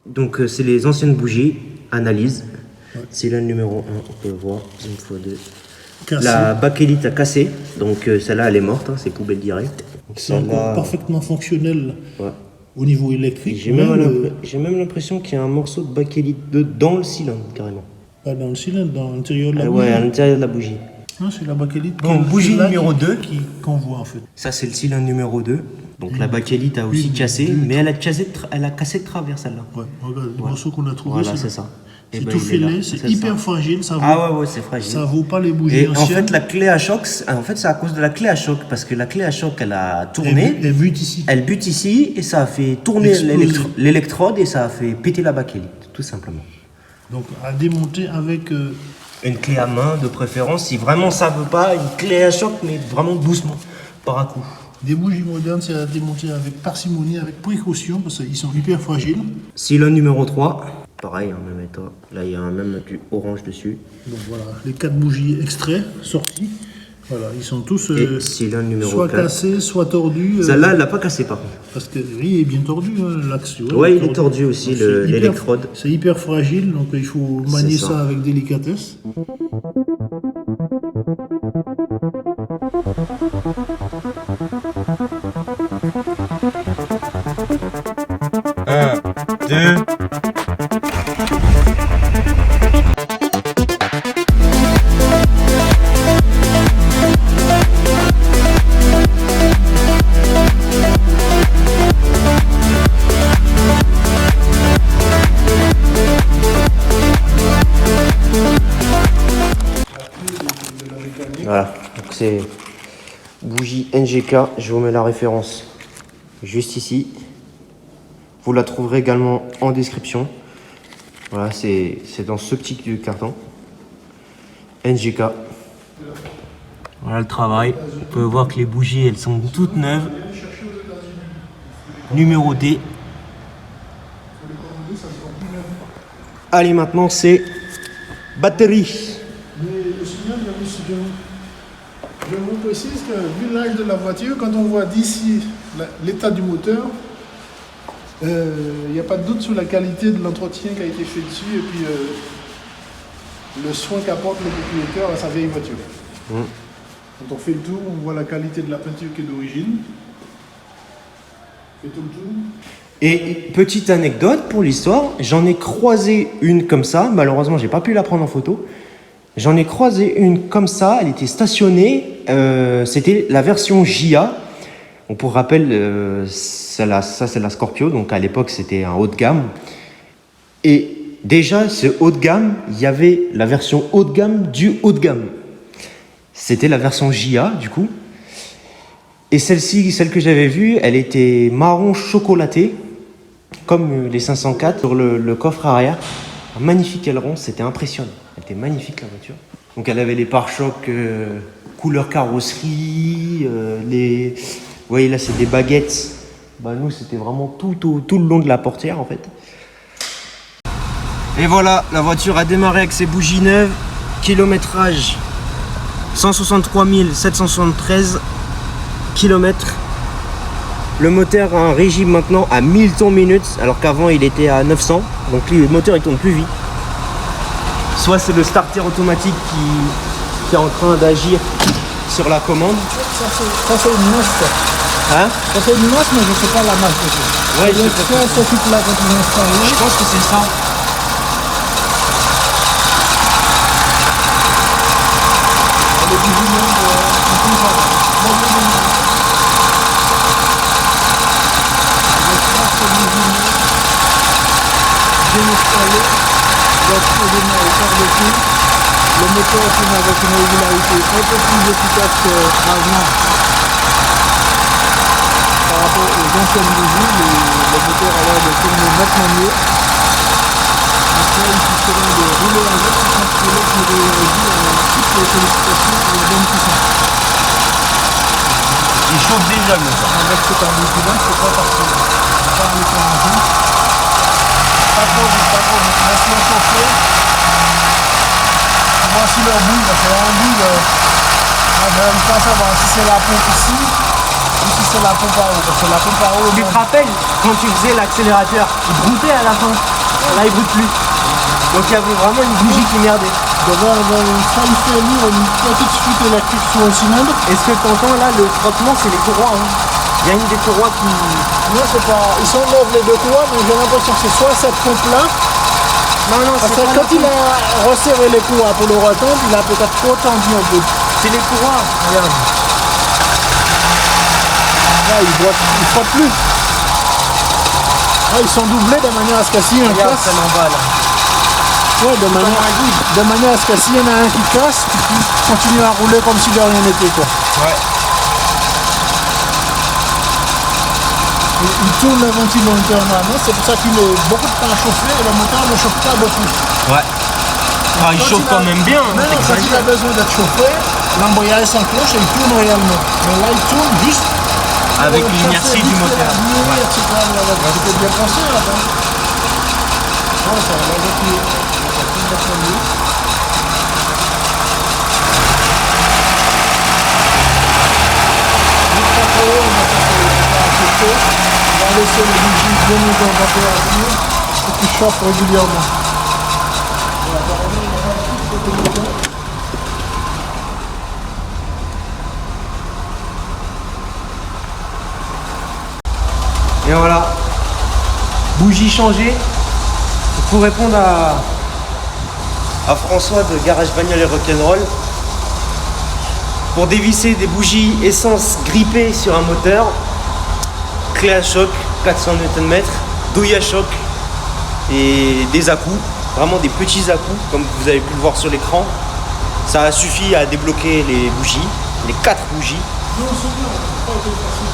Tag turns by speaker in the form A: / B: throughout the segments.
A: Donc c'est les anciennes bougies, analyse. Ouais. C'est là le numéro 1, on peut le voir, une fois deux. Cassé. La bakélite a cassé, donc celle-là elle est morte, hein, c'est poubelle directe.
B: C'est encore parfaitement fonctionnel au niveau électrique. J'ai même
A: l'impression qu'il y a un morceau de bakélite dans le cylindre, carrément.
B: Pas dans le cylindre, dans l'intérieur de la bougie.
A: Ouais, à l'intérieur de la bougie.
B: Non, c'est la bakélite.
A: Donc bougie numéro 2
B: qu'on voit en fait.
A: Ça c'est le cylindre numéro 2. Donc la bakélite a aussi cassé, mais elle a cassé de travers celle-là.
B: Ouais, regarde, le morceau qu'on a trouvé.
A: Voilà, c'est ça.
B: C'est tout fêlé, c'est hyper fragile. Ça
A: vaut, c'est fragile.
B: Ça vaut pas les bougies anciennes.
A: En fait, la clé à choc, c'est à cause de la clé à choc, parce que la clé à choc, elle a tourné.
B: Elle bute ici.
A: Elle bute ici, et ça a fait tourner l'électrode, et ça a fait péter la bakélite, tout simplement.
B: Donc à démonter avec...
A: une clé à main, de préférence, si vraiment ça veut pas, une clé à choc, mais vraiment doucement, par un coup.
B: Des bougies modernes, c'est à démonter avec parcimonie, avec précaution, parce qu'ils sont hyper fragiles.
A: Cylindre numéro 3, pareil, hein, même état. Là, il y a même du orange dessus.
B: Donc voilà, les 4 bougies extraits, sortis. Voilà, ils sont tous
A: soit
B: 4. Cassés, soit tordus.
A: Celle-là, elle l'a pas cassé par contre.
B: Parce que oui, est bien tordu, hein, l'axe.
A: Ouais, il est tordu aussi, l'électrode.
B: C'est hyper fragile, donc il faut manier ça avec délicatesse. Un, deux. Voilà, donc c'est bougie NGK, je vous mets la référence juste ici. Vous la trouverez également en description. Voilà, c'est dans ce petit carton. NGK. Voilà le travail. On peut voir que les bougies, elles sont toutes neuves. Numéro D. Allez, maintenant c'est batterie. Je vous précise que, vu l'âge de la voiture, quand on voit d'ici l'état du moteur, il n'y a pas de doute sur la qualité de l'entretien qui a été fait dessus et puis le soin qu'apporte le propriétaire à sa vieille voiture. Quand on fait le tour, on voit la qualité de la peinture qui est d'origine. Fait tout le tour.
A: Et petite anecdote pour l'histoire, j'en ai croisé une comme ça, malheureusement j'ai pas pu la prendre en photo. J'en ai croisé une comme ça, elle était stationnée, c'était la version JA. Donc pour rappel, ça c'est la Scorpio, donc à l'époque c'était un haut de gamme. Et déjà ce haut de gamme, il y avait la version haut de gamme du haut de gamme. C'était la version JA du coup. Et celle-ci, celle que j'avais vue, elle était marron chocolaté, comme les 504 sur le coffre arrière. Un magnifique aileron, c'était impressionnant. Elle était magnifique la voiture. Donc elle avait les pare-chocs couleur carrosserie, vous voyez là c'est des baguettes. Bah nous c'était vraiment tout le long de la portière en fait. Et voilà, la voiture a démarré avec ses bougies neuves. Kilométrage 163 773 km. Le moteur a un régime maintenant à 1000 tours minutes, alors qu'avant il était à 900. Donc le moteur il tourne plus vite. Soit c'est le starter automatique qui est en train d'agir sur la commande.
B: Ça c'est une masse quoi.
A: Hein?
B: Ça c'est une masse, mais je sais pas la masse de ça.
A: Ouais,
B: ça s'occupe là quand tu l'installes.
A: Je pense que c'est ça.
B: Le moteur tourne avec une régularité un peu plus efficace qu'avant par rapport aux anciennes bougies. Le moteur a l'air de tourner nettement mieux. Après, il suffirait de rouler avec pour contrôler qu'il réagit à toutes les sollicitations et la bonne puissance.
A: Il chauffe déjà le moteur.
B: Avec ce carburant, c'est pas parfait. On va aller faire un tour. Pas trop vite, laisse-le chauffer. Voici leur boule, c'est un boule. Je vais pas savoir si c'est la pompe ici
C: ou si c'est la pompe à eau. Parce que la pompe à eau,
A: Tu te rappelles quand tu faisais l'accélérateur, il broutait à la fin. Là, il broute plus. Donc il y avait vraiment une bougie qui merdait.
C: devant soit il fait lire une petite fuite électrique sur le cylindre.
A: Est-ce que tu entends là le frottement, c'est les courroies hein. Il y a une des courroies qui...
C: Non, c'est pas... Ils sont neuves les deux courroies, mais j'ai l'impression que c'est soit cette pompe-là.
A: Non,
C: Parce que quand il a resserré les courroies pour le retendre, il a peut-être trop tendu un peu.
A: C'est les courroies, regarde.
C: Là, il frotte plus. Là, ils sont doublés de manière à ce que s'il y en a un
A: Regarde,
C: casse...
A: ça m'emballe.
C: Ouais, de manière à ce que s'il y en a un qui casse, tu continues à rouler comme si de rien n'était, quoi.
A: Ouais.
C: Il tourne le ventilateur normalement, c'est pour ça qu'il met beaucoup de temps à chauffer et le moteur ne chauffe pas beaucoup.
A: Ouais. Ah, il chauffe quand même bien.
C: Non, quand il a besoin d'être chauffé, l'embrayage s'enclenche et il tourne réellement. Mais là, il tourne juste
A: avec l'inertie du moteur.
C: Ouais. C'était bien pensé là-bas. Ouais, ça va être on va laisser les bougies bien mieux en température et qui chauffent régulièrement.
A: Et voilà, bougie changée. Pour répondre à François de Garage Bagnole et Rock'n'Roll, pour dévisser des bougies essence grippées sur un moteur, clé à choc, 400 Nm, douille à choc et des à-coups, vraiment des petits à-coups comme vous avez pu le voir sur l'écran. Ça suffit à débloquer les bougies, les 4 bougies.
C: Non, c'est bien, ça n'a pas été facile.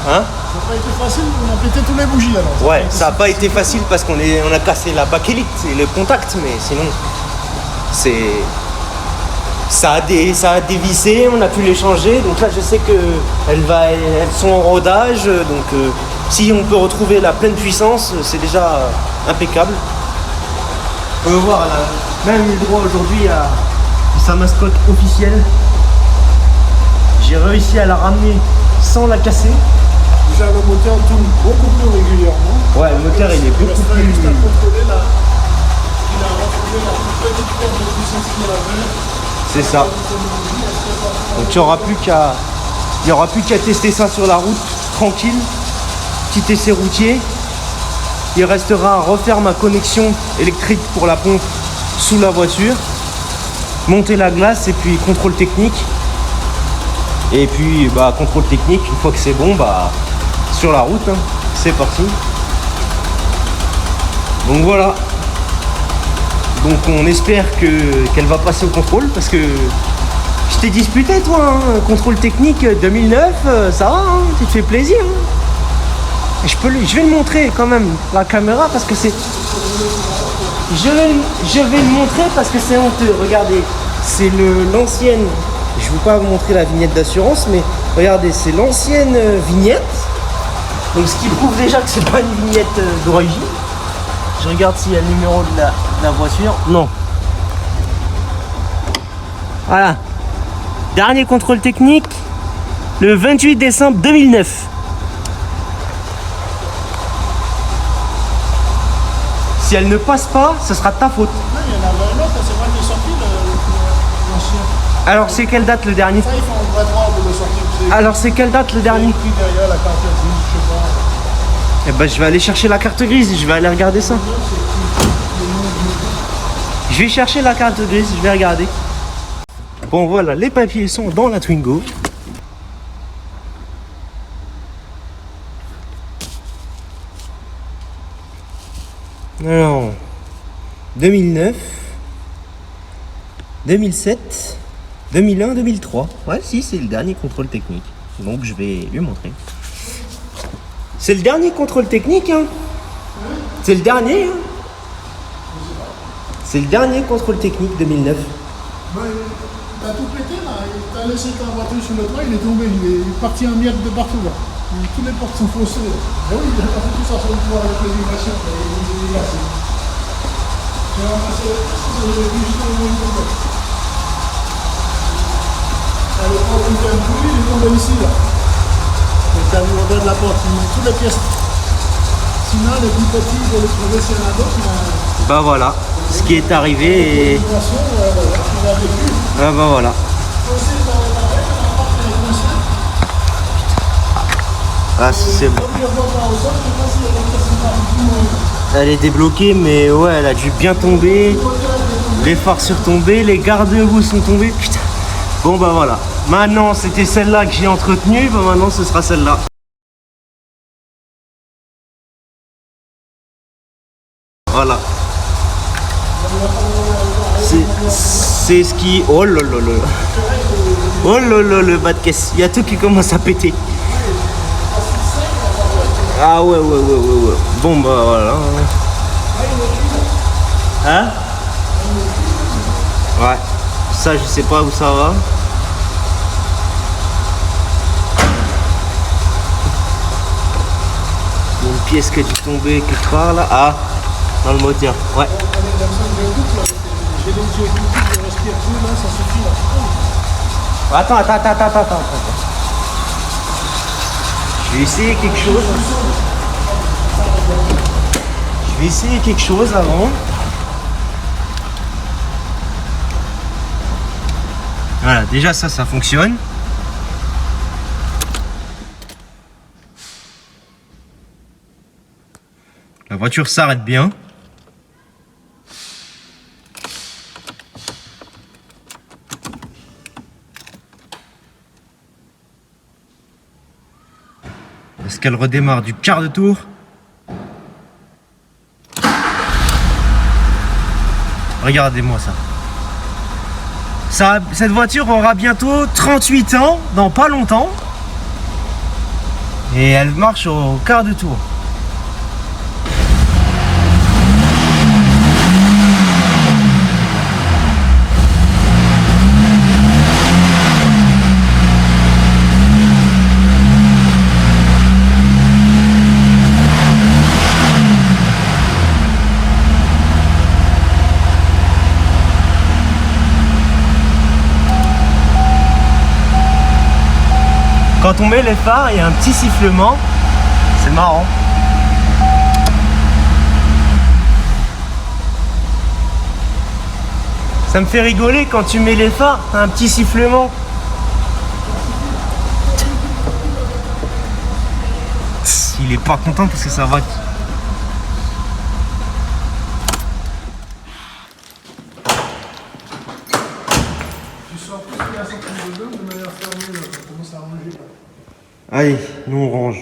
A: Hein?
C: Ça n'a pas été facile, on a pété tous les bougies alors.
A: Ouais, ça n'a pas été facile parce qu'on a cassé la bakélite et le contact, mais sinon, ça a dévissé, on a pu les changer. Donc là, je sais qu'elles sont en rodage, donc si on peut retrouver la pleine puissance, c'est déjà impeccable. On peut voir, elle a même eu le droit aujourd'hui à sa mascotte officielle. J'ai réussi à la ramener sans la casser.
C: Déjà, le moteur tourne beaucoup plus régulièrement.
A: Ouais, le moteur il est beaucoup plus...
C: Juste à contrôler il a retrouvé la petite perte de puissance qu'il avait.
A: C'est ça. Donc il n'y aura plus qu'à tester ça sur la route, tranquille. Petit essai routier. Il restera à refaire ma connexion électrique pour la pompe sous la voiture. Monter la glace et puis contrôle technique. Et puis contrôle technique, une fois que c'est bon, sur la route, hein. C'est parti. Donc voilà. Donc on espère qu'elle va passer au contrôle parce que je t'ai disputé toi, hein, contrôle technique 2009, ça va, hein, tu te fais plaisir. Hein. Je vais le montrer quand même la caméra parce que c'est... Je vais le montrer parce que c'est honteux. Regardez, c'est l'ancienne... Je ne vais pas vous montrer la vignette d'assurance, mais regardez, c'est l'ancienne vignette. Donc ce qui prouve déjà que c'est pas une vignette d'origine. Je regarde s'il y a le numéro de la voiture. Non. Voilà. Dernier contrôle technique, le 28 décembre 2009. Si elle ne passe pas, ce sera de ta faute.
C: Non, il y en avait un autre, c'est moi qui est sorti, l'ancien.
A: Alors c'est quelle date le dernier?
C: Ça, ils font un vrai droit de le sortir.
A: Alors c'est quelle date le dernier?
C: Pris derrière la carte grise, je sais pas.
A: Eh ben je vais aller chercher la carte grise, je vais aller regarder ça. Je vais chercher la carte grise, je vais regarder. Bon voilà, les papiers sont dans la Twingo. Alors, 2009, 2007, 2001, 2003. Ouais, si, c'est le dernier contrôle technique. Donc je vais lui montrer. C'est le dernier contrôle technique, hein. C'est le dernier, hein. C'est le dernier contrôle technique 2009.
C: Ben, t'as tout pété là, t'as laissé ta voiture sur le toit, il est tombé, il est parti en miettes de partout là. Tous les portes sont faussées. Ah oui, il a pas fait tout ça sur le toit avec les vibrations, il est cassé. J'ai ramassé, j'ai vu juste au moment où il est tombé. Le toit où il est tombé ici là. tu as vu au revers de la porte, il manque toutes les pièces. Sinon, les plus petits, il faut les trouver s'il y en a d'autres, mais...
A: Bah voilà, ce qui est arrivé et... Ah bah voilà. Ah c'est bon. Elle est débloquée mais ouais elle a dû bien tomber. Les phares sont tombés, les garde-boue sont tombés. Putain. Bon bah voilà. Maintenant c'était celle-là que j'ai entretenue, bah maintenant ce sera celle-là. Voilà. C'est ce qui... Oh là là là. Oh là là le bas de caisse. Il y a tout qui commence à péter. Ah ouais. Bon bah voilà. Hein? Ouais. Ça je sais pas où ça va. Une pièce qui a dû tomber quelque part là. Ah, dans le moteur. Ouais.
C: J'ai les yeux écoutés, je respire plus, là, ça suffit là.
A: Attends. Je vais essayer quelque chose. Je vais essayer quelque chose avant. Voilà, déjà ça fonctionne. La voiture s'arrête bien. Est-ce qu'elle redémarre du quart de tour? Regardez-moi ça. Cette voiture aura bientôt 38 ans, dans pas longtemps. Et elle marche au quart de tour. Quand on met les phares, il y a un petit sifflement. C'est marrant. Ça me fait rigoler quand tu mets les phares, t'as un petit sifflement. Il est pas content parce que ça va. Allez, nous on range.